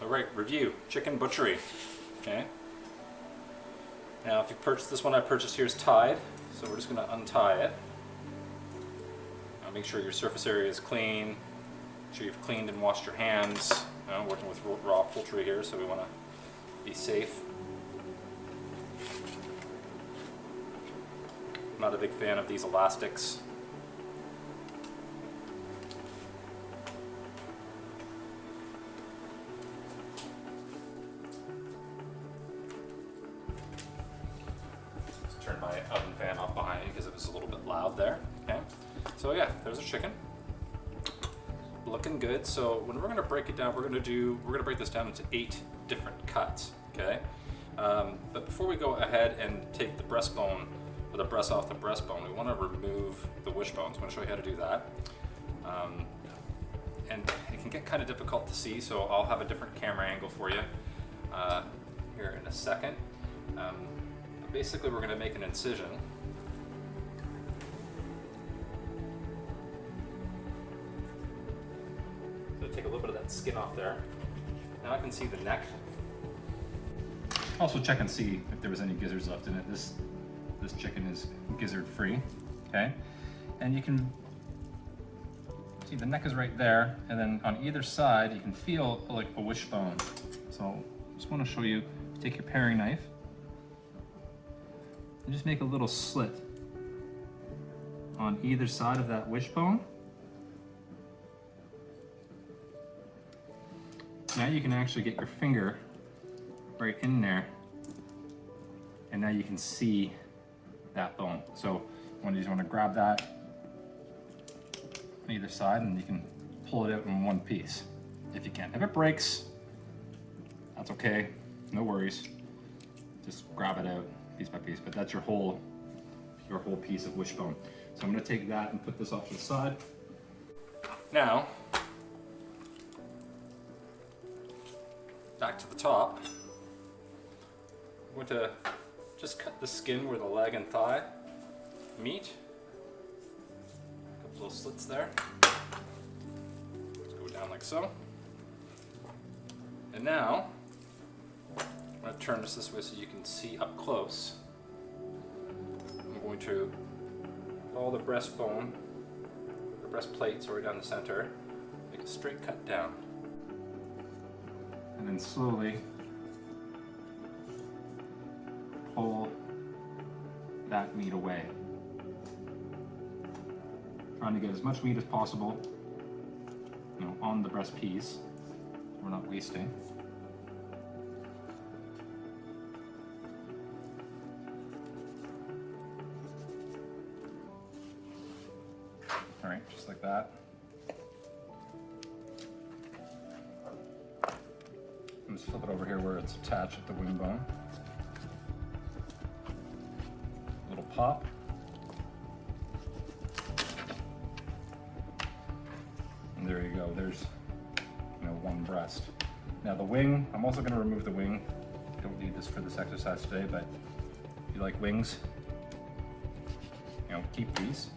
All right, review, chicken butchery, okay? Now, if you purchased this one I purchased here is tied, so we're just gonna untie it. Now make sure your surface area is clean, make sure you've cleaned and washed your hands. I'm working with raw poultry here, so we wanna be safe. I'm not a big fan of these elastics. Turn my oven fan off behind me because it was a little bit loud there. Okay, so yeah, there's a chicken. Looking good. So when we're going to break it down, we're going to break this down into 8 different cuts. Okay, but before we go ahead and take the breastbone or the breast off the breastbone, we want to remove the wishbone. So I'm going to show you how to do that. And it can get kind of difficult to see, so I'll have a different camera angle for you here in a second. Basically, we're going to make an incision. So take a little bit of that skin off there. Now I can see the neck. Also check and see if there was any gizzards left in it. This chicken is gizzard free, okay? And you can see the neck is right there, and then on either side you can feel like a wishbone. So just want to show you, take your paring knife, and just make a little slit on either side of that wishbone. Now you can actually get your finger right in there, and now you can see that bone. So you just want to grab that on either side, and you can pull it out in one piece if you can. If it breaks, that's okay, no worries. Just grab it out piece by piece, but that's your whole piece of wishbone. So I'm going to take that and put this off to the side. Now, back to the top. I'm going to just cut the skin where the leg and thigh meet. A couple little slits there. Let's go down like so. And now, I'm going to turn this way so you can see up close. I'm going to follow the breastbone, the breastplate, sorry, down the center, make a straight cut down. And then slowly pull that meat away. Trying to get as much meat as possible, on the breast piece. We're not wasting. All right, just like that. And just flip it over here where it's attached at the wing bone. A little pop. And there you go, there's one breast. Now the wing, I'm also going to remove the wing. Don't need this for this exercise today, but if you like wings, keep these.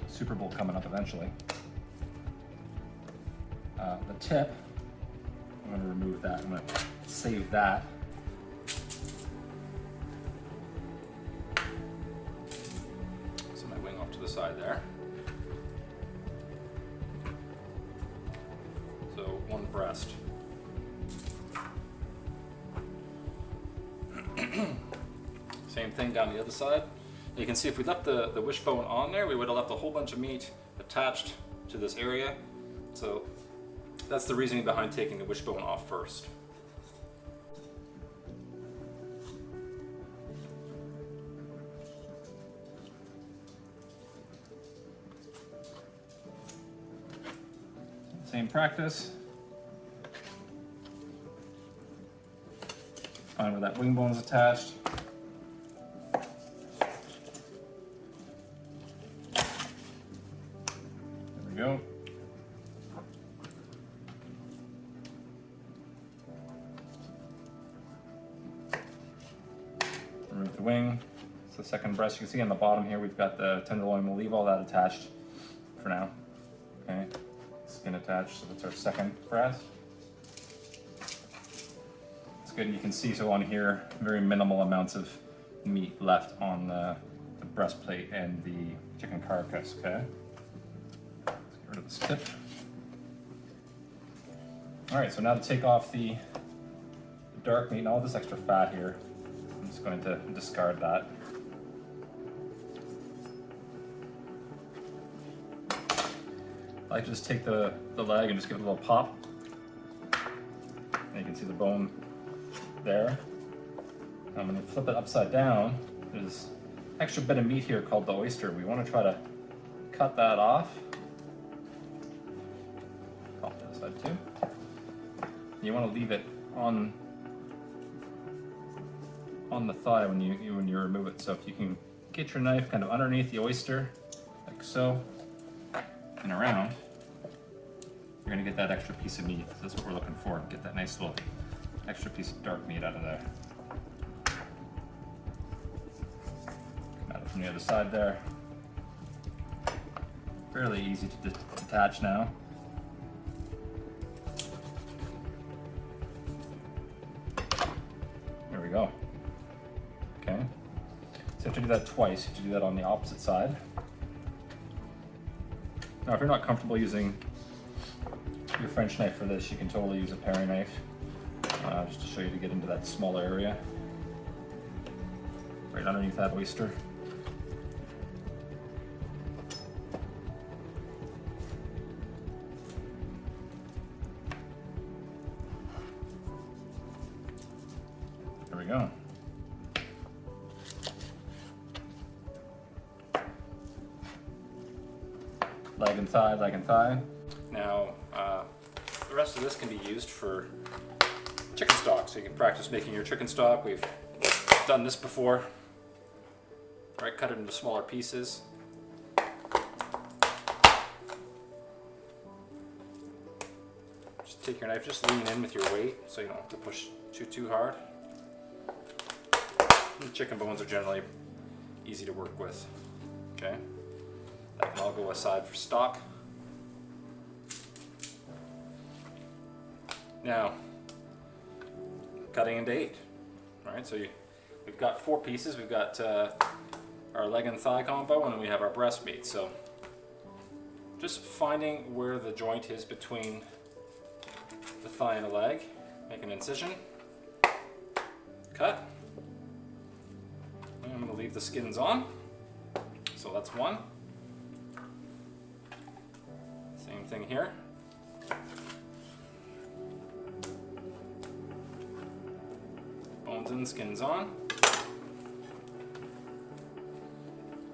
Super Bowl coming up eventually. The tip, I'm going to remove that. I'm going to save that. So my wing off to the side there. So one breast. Same thing down the other side. You can see if we left the wishbone on there, we would have left a whole bunch of meat attached to this area. So that's the reasoning behind taking the wishbone off first. Same practice. Find where that wing bone is attached. Go. Remove the wing. It's the second breast. You can see on the bottom here we've got the tenderloin. We'll leave all that attached for now. Okay, skin attached, so that's our second breast. That's good. You can see, so on here, very minimal amounts of meat left on the breastplate and the chicken carcass, okay? Let's get rid of this tip. All right, so now to take off the dark meat and all this extra fat here, I'm just going to discard that. I like to just take the leg and just give it a little pop. And you can see the bone there. And when you flip it upside down, there's an extra bit of meat here called the oyster. We want to try to cut that off. Pop to the side too. You want to leave it on the thigh when you remove it. So if you can get your knife kind of underneath the oyster, like so, and around, you're gonna get that extra piece of meat. That's what we're looking for. Get that nice little extra piece of dark meat out of there. Come at it from the other side there. Fairly easy to detach now. There we go. Okay. So you have to do that twice. You have to do that on the opposite side. Now, if you're not comfortable using your French knife for this, you can totally use a paring knife, just to show you to get into that smaller area, right underneath that oyster. There we go. Leg and thigh, leg and thigh. Now, the rest of this can be used for chicken stock, so you can practice making your chicken stock. We've done this before. Right, cut it into smaller pieces. Just take your knife, just lean in with your weight, so you don't have to push too hard. And chicken bones are generally easy to work with. Okay, that can all go aside for stock. Now, cutting into 8, right? So we've got 4 pieces. We've got our leg and thigh combo, and then we have our breast meat. So just finding where the joint is between the thigh and the leg, make an incision, cut. And I'm gonna leave the skins on. So that's one. Same thing here. Bones in, skins on.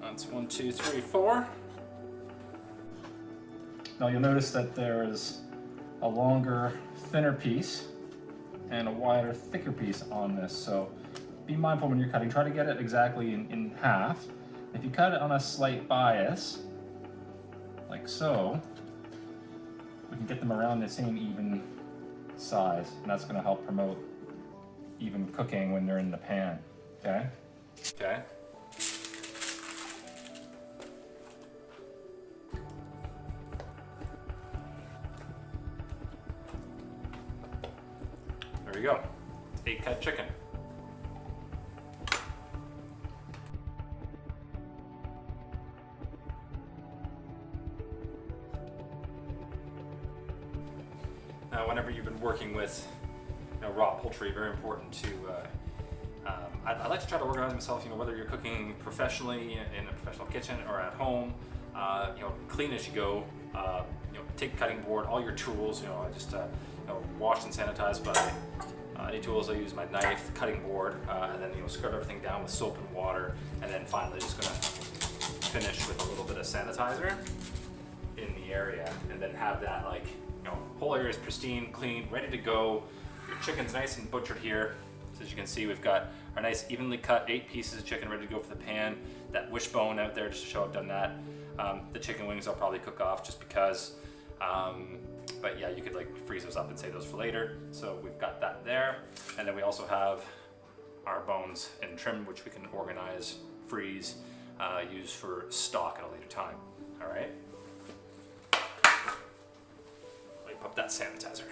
That's 1, 2, 3, 4. Now you'll notice that there's a longer, thinner piece and a wider, thicker piece on this. So be mindful when you're cutting. Try to get it exactly in half. If you cut it on a slight bias, like so, we can get them around the same even size, and that's going to help promote even cooking when they're in the pan. Okay? Okay. There we go. 8-cut chicken. Now, whenever you've been working with raw poultry, very important to, I like to try to organize myself, whether you're cooking professionally in a professional kitchen or at home, clean as you go, take cutting board, all your tools, I just, wash and sanitize by any tools. I use my knife, the cutting board, and then, scrub everything down with soap and water, and then finally just gonna finish with a little bit of sanitizer in the area, and then have that, whole area is pristine, clean, ready to go. Your chicken's nice and butchered here. So as you can see, we've got our nice evenly cut 8 pieces of chicken ready to go for the pan. That wishbone out there just to show I've done that. The chicken wings I'll probably cook off just because. But yeah, you could freeze those up and save those for later. So we've got that there. And then we also have our bones and trim, which we can organize, freeze, use for stock at a later time. All right. Let me pop that sanitizer.